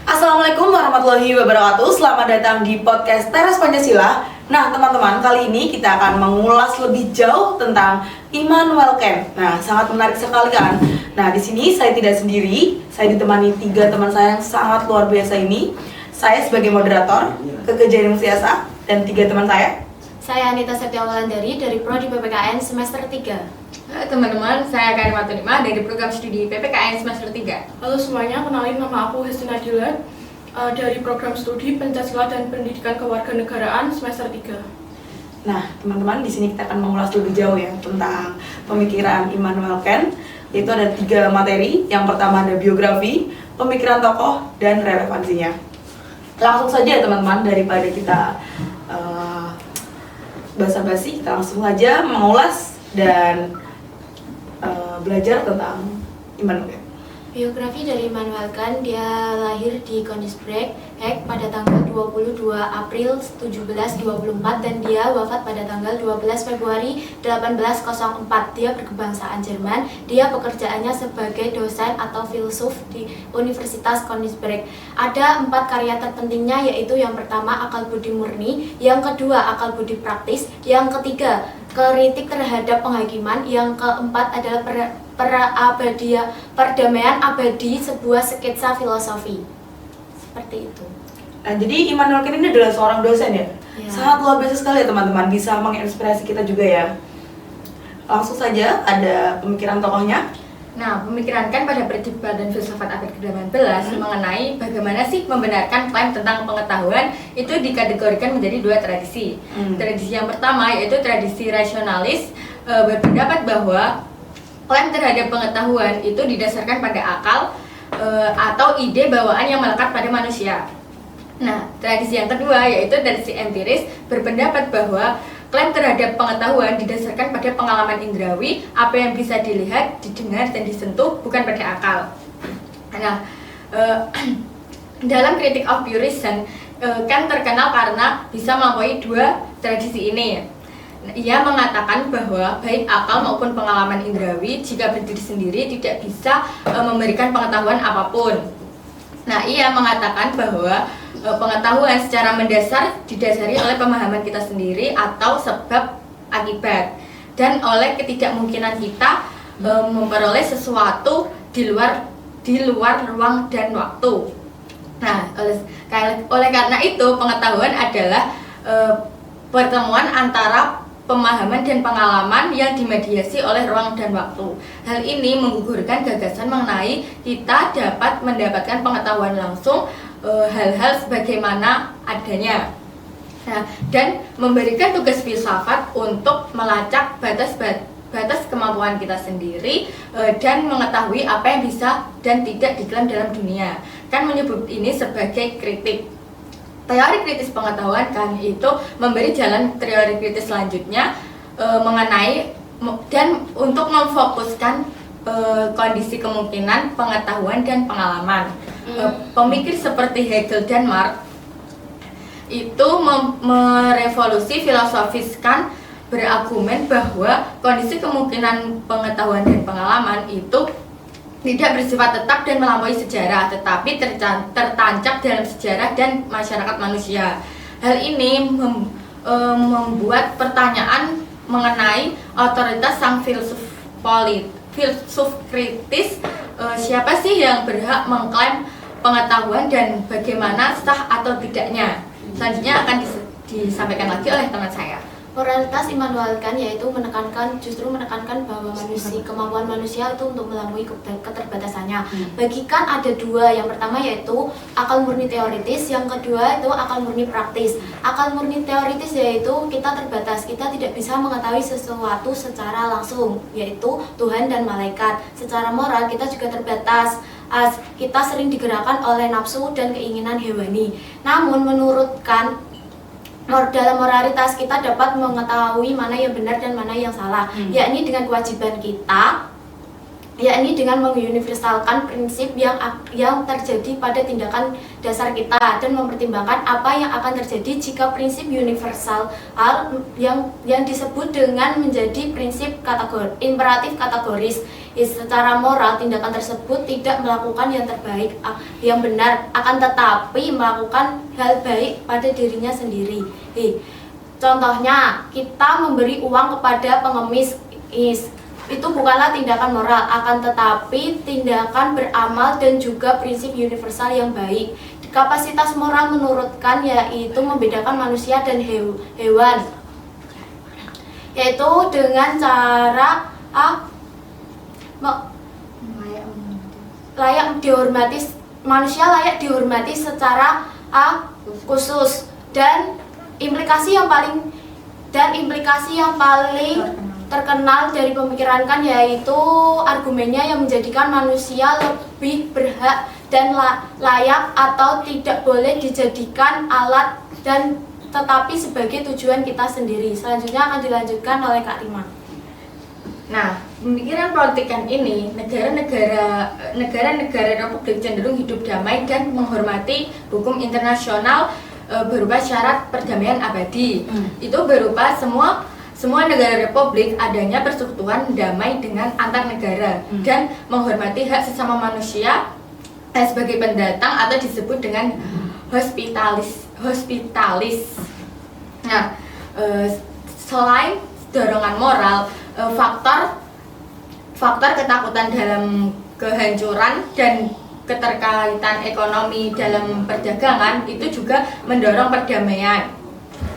Assalamualaikum warahmatullahi wabarakatuh. Selamat datang di podcast Teras Pancasila. Nah, teman-teman, kali ini kita akan mengulas lebih jauh tentang Immanuel Kant. Nah, sangat menarik sekali kan? Nah, di sini saya tidak sendiri. Saya ditemani 3 teman saya yang sangat luar biasa ini. Saya sebagai moderator, Keke Jaining Siasa, dan 3 teman saya. Saya Anita Septiawulandari dari Prodi PPKN semester 3. Teman-teman, saya Karim Atunima dari program studi PPKN semester 3. Halo semuanya, kenalin nama aku Hestina Dilan dari program studi Pancasila dan Pendidikan Kewarganegaraan semester 3. Nah, teman-teman, di sini kita akan mengulas lebih jauh ya tentang pemikiran Immanuel Kant. Yaitu ada 3 materi. Yang pertama ada biografi, pemikiran tokoh, dan relevansinya. Langsung saja teman-teman, daripada kita basa-basi, kita langsung aja mengulas dan belajar tentang Immanuel Kant. Biografi dari Immanuel Kant, dia lahir di Königsberg, Hague pada tanggal 22 April 1724 dan dia wafat pada tanggal 12 Februari 1804. Dia berkebangsaan Jerman. Dia pekerjaannya sebagai dosen atau filsuf di Universitas Königsberg. Ada 4 karya terpentingnya, yaitu yang pertama Akal Budi Murni, yang kedua Akal Budi Praktis, yang ketiga Kritik terhadap penghakiman, yang keempat adalah Perdamaian Abadi, sebuah sketsa filosofi. Seperti itu. Nah, jadi Immanuel Kant ini adalah seorang dosen ya? Ya. Sangat luar biasa sekali ya teman-teman, bisa menginspirasi kita juga ya. Langsung saja ada pemikiran tokohnya. Nah, pemikiran Kant pada Perdebat dan Filsafat abad ke-18 mengenai bagaimana sih membenarkan klaim tentang pengetahuan itu dikategorikan menjadi 2 tradisi. Tradisi yang pertama yaitu tradisi rasionalis, berpendapat bahwa klaim terhadap pengetahuan itu didasarkan pada akal atau ide bawaan yang melekat pada manusia. Nah, tradisi yang kedua yaitu tradisi empiris, berpendapat bahwa klaim terhadap pengetahuan didasarkan pada pengalaman indrawi, apa yang bisa dilihat, didengar, dan disentuh, bukan pada akal. Nah, dalam Critique of Pure Reason, Kant terkenal karena bisa melampaui 2 tradisi ini. Ia mengatakan bahwa baik akal maupun pengalaman indrawi jika berdiri sendiri tidak bisa memberikan pengetahuan apapun. Nah, ia mengatakan bahwa pengetahuan secara mendasar didasari oleh pemahaman kita sendiri atau sebab akibat, dan oleh ketidakmungkinan kita memperoleh sesuatu di luar ruang dan waktu. Nah, oleh karena itu pengetahuan adalah pertemuan antara pemahaman dan pengalaman yang dimediasi oleh ruang dan waktu. Hal ini menggugurkan gagasan mengenai kita dapat mendapatkan pengetahuan langsung hal-hal sebagaimana adanya. Nah, dan memberikan tugas filsafat untuk melacak batas kemampuan kita sendiri dan mengetahui apa yang bisa dan tidak diklaim dalam dunia. Kan menyebut ini sebagai kritik. Teori kritis pengetahuan kan itu memberi jalan teori kritis selanjutnya mengenai dan untuk memfokuskan kondisi kemungkinan pengetahuan dan pengalaman. Pemikir seperti Hegel dan Marx itu merevolusi filosofis Kant, berargumen bahwa kondisi kemungkinan pengetahuan dan pengalaman itu tidak bersifat tetap dan melampaui sejarah, tetapi tertancap dalam sejarah dan masyarakat manusia. Hal ini membuat pertanyaan mengenai otoritas sang filsuf kritis. Siapa sih yang berhak mengklaim pengetahuan dan bagaimana sah atau tidaknya? Selanjutnya akan disampaikan lagi oleh teman saya. Moralitas Immanuel Kant yaitu menekankan bahwa kemampuan manusia itu untuk melampaui keterbatasannya. Bagi Kant ada 2, yang pertama yaitu akal murni teoritis, yang kedua itu akal murni praktis. Akal murni teoritis yaitu kita terbatas, kita tidak bisa mengetahui sesuatu secara langsung, yaitu Tuhan dan malaikat. Secara moral kita juga terbatas. Kita sering digerakkan oleh nafsu dan keinginan hewani. Namun menurut Kant, dalam moralitas kita dapat mengetahui mana yang benar dan mana yang salah, yakni dengan kewajiban kita, yakni dengan menguniversalkan prinsip yang terjadi pada tindakan dasar kita dan mempertimbangkan apa yang akan terjadi jika prinsip universal yang disebut dengan menjadi prinsip imperatif kategoris, secara moral tindakan tersebut tidak melakukan yang terbaik, yang benar, akan tetapi melakukan hal baik pada dirinya sendiri. Contohnya, kita memberi uang kepada pengemis, itu bukanlah tindakan moral, akan tetapi tindakan beramal dan juga prinsip universal yang baik. Kapasitas moral menurutkan yaitu membedakan manusia dan hewan, yaitu dengan cara layak dihormati, manusia layak dihormati secara khusus, dan implikasi yang paling terkenal dari pemikiran Kant yaitu argumennya yang menjadikan manusia lebih berhak dan layak atau tidak boleh dijadikan alat dan tetapi sebagai tujuan kita sendiri. Selanjutnya akan dilanjutkan oleh Kak Rima. Nah, pemikiran politik Kant ini, negara-negara republik cenderung hidup damai dan menghormati hukum internasional berupa syarat perdamaian abadi. Itu berupa semua negara republik adanya persekutuan damai dengan antar negara dan menghormati hak sesama manusia sebagai pendatang atau disebut dengan hospitalis. Nah, selain dorongan moral, faktor ketakutan dalam kehancuran dan keterkaitan ekonomi dalam perdagangan itu juga mendorong perdamaian.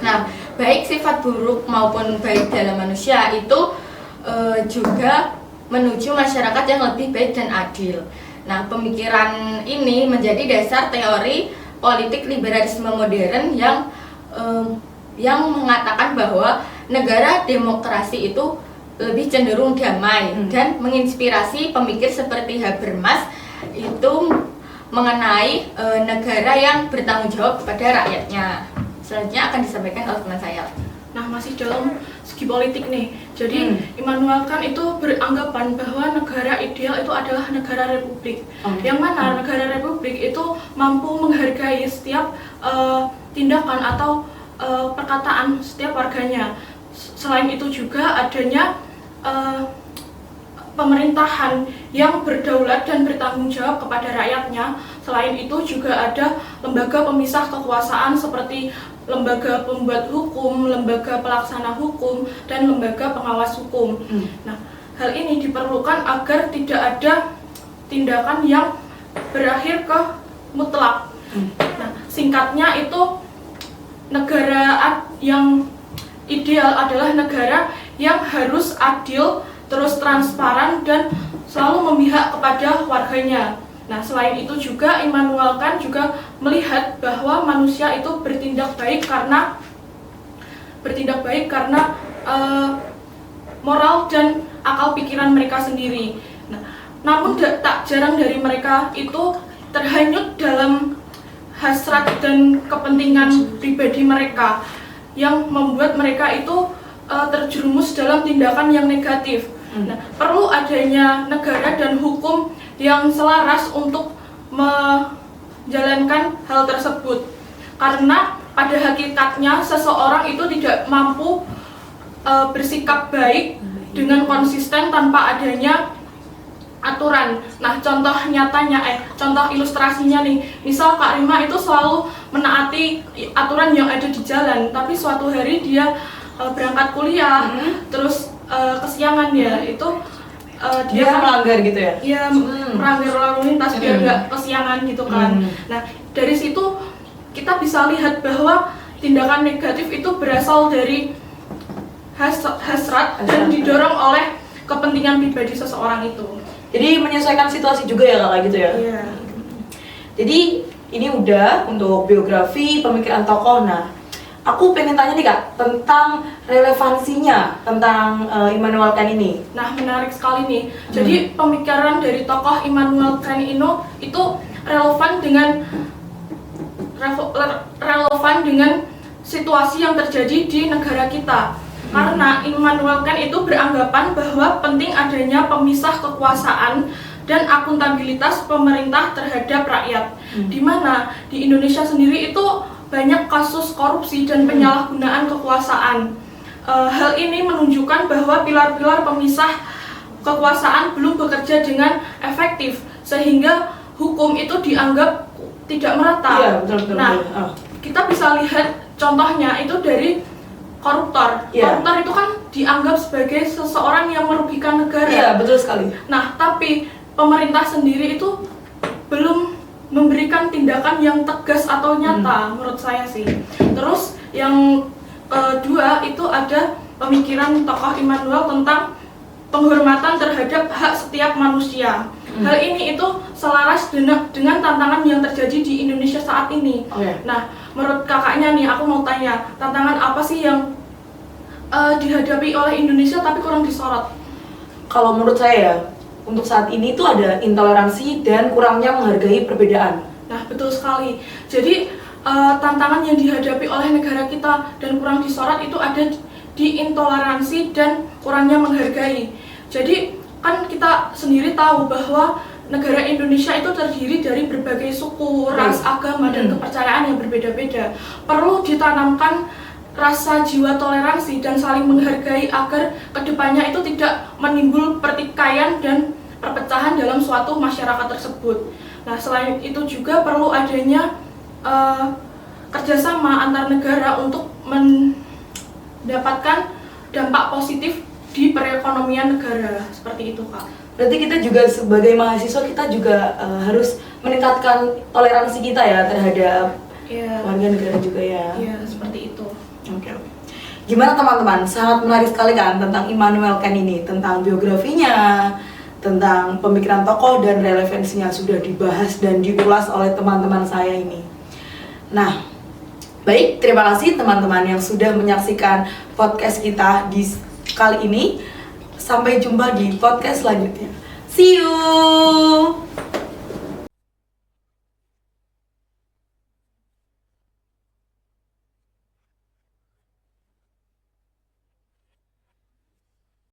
Nah, baik sifat buruk maupun baik dalam manusia itu juga menuju masyarakat yang lebih baik dan adil. Nah, pemikiran ini menjadi dasar teori politik liberalisme modern yang mengatakan bahwa negara demokrasi itu lebih cenderung damai dan menginspirasi pemikir seperti Habermas itu mengenai negara yang bertanggung jawab kepada rakyatnya. Selanjutnya akan disampaikan oleh teman saya. Nah, masih dalam segi politik nih. Jadi Immanuel Kant itu beranggapan bahwa negara ideal itu adalah negara republik. Yang mana negara republik itu mampu menghargai setiap tindakan atau perkataan setiap warganya. Selain itu juga adanya pemerintahan yang berdaulat dan bertanggung jawab kepada rakyatnya. Selain itu juga ada lembaga pemisah kekuasaan seperti lembaga pembuat hukum, lembaga pelaksana hukum, dan lembaga pengawas hukum. Nah, hal ini diperlukan agar tidak ada tindakan yang berakhir ke mutlak. Nah, singkatnya itu negara yang ideal adalah negara yang harus adil, terus transparan, dan selalu memihak kepada warganya. Nah, selain itu juga Immanuel Kant juga melihat bahwa manusia itu bertindak baik karena moral dan akal pikiran mereka sendiri. Nah, namun tak jarang dari mereka itu terhanyut dalam hasrat dan kepentingan pribadi mereka yang membuat mereka itu terjerumus dalam tindakan yang negatif. Nah, perlu adanya negara dan hukum yang selaras untuk menjalankan hal tersebut. Karena pada hakikatnya seseorang itu tidak mampu bersikap baik dengan konsisten tanpa adanya aturan. Nah, contoh ilustrasinya nih, misal Kak Rima itu selalu menaati aturan yang ada di jalan, tapi suatu hari dia berangkat kuliah, terus kesiangan ya, itu dia melanggar gitu ya? Iya, melanggar lalu lintas biar nggak kesiangan gitu kan. Nah, dari situ kita bisa lihat bahwa tindakan negatif itu berasal dari hasrat dan didorong oleh kepentingan pribadi seseorang itu. Jadi menyesuaikan situasi juga ya Kak, gitu ya? Iya. Jadi ini udah untuk biografi pemikiran tokoh. Nah, aku pengen tanya nih Kak, tentang relevansinya tentang Immanuel Kant ini. Nah, menarik sekali nih. Jadi pemikiran dari tokoh Immanuel Kant itu relevan dengan situasi yang terjadi di negara kita. Karena Immanuel Kant itu beranggapan bahwa penting adanya pemisah kekuasaan dan akuntabilitas pemerintah terhadap rakyat. Di mana di Indonesia sendiri itu banyak kasus korupsi dan penyalahgunaan kekuasaan. Hal ini menunjukkan bahwa pilar-pilar pemisah kekuasaan belum bekerja dengan efektif sehingga hukum itu dianggap tidak merata. Iya, betul. Nah, kita bisa lihat contohnya itu dari koruptor. Iya. Koruptor itu kan dianggap sebagai seseorang yang merugikan negara. Iya, betul sekali. Nah, tapi pemerintah sendiri itu belum memberikan tindakan yang tegas atau nyata menurut saya sih. Terus yang kedua itu ada pemikiran tokoh Immanuel tentang penghormatan terhadap hak setiap manusia. Hal ini itu selaras dengan tantangan yang terjadi di Indonesia saat ini. Nah, menurut kakaknya nih, aku mau tanya, tantangan apa sih yang dihadapi oleh Indonesia tapi kurang disorot? Kalau menurut saya ya, untuk saat ini tuh ada intoleransi dan kurangnya menghargai perbedaan. Nah, betul sekali. Jadi tantangan yang dihadapi oleh negara kita dan kurang disorot itu ada di intoleransi dan kurangnya menghargai. Jadi kan kita sendiri tahu bahwa negara Indonesia itu terdiri dari berbagai suku, ras, agama, dan kepercayaan yang berbeda-beda. Perlu ditanamkan rasa jiwa toleransi dan saling menghargai agar kedepannya itu tidak menimbul pertikaian dan perpecahan dalam suatu masyarakat tersebut. Nah, selain itu juga perlu adanya kerjasama antar negara untuk mendapatkan dampak positif di perekonomian negara, seperti itu, Kak. Berarti kita juga sebagai mahasiswa kita juga harus meningkatkan toleransi kita ya terhadap warga negara juga ya. Iya, seperti itu. Oke. Gimana teman-teman? Sangat menarik sekali kan tentang Immanuel Kant ini, tentang biografinya, tentang pemikiran tokoh dan relevansinya sudah dibahas dan diulas oleh teman-teman saya ini. Nah, baik, terima kasih teman-teman yang sudah menyaksikan podcast kita di kali ini. Sampai jumpa di podcast selanjutnya. See you.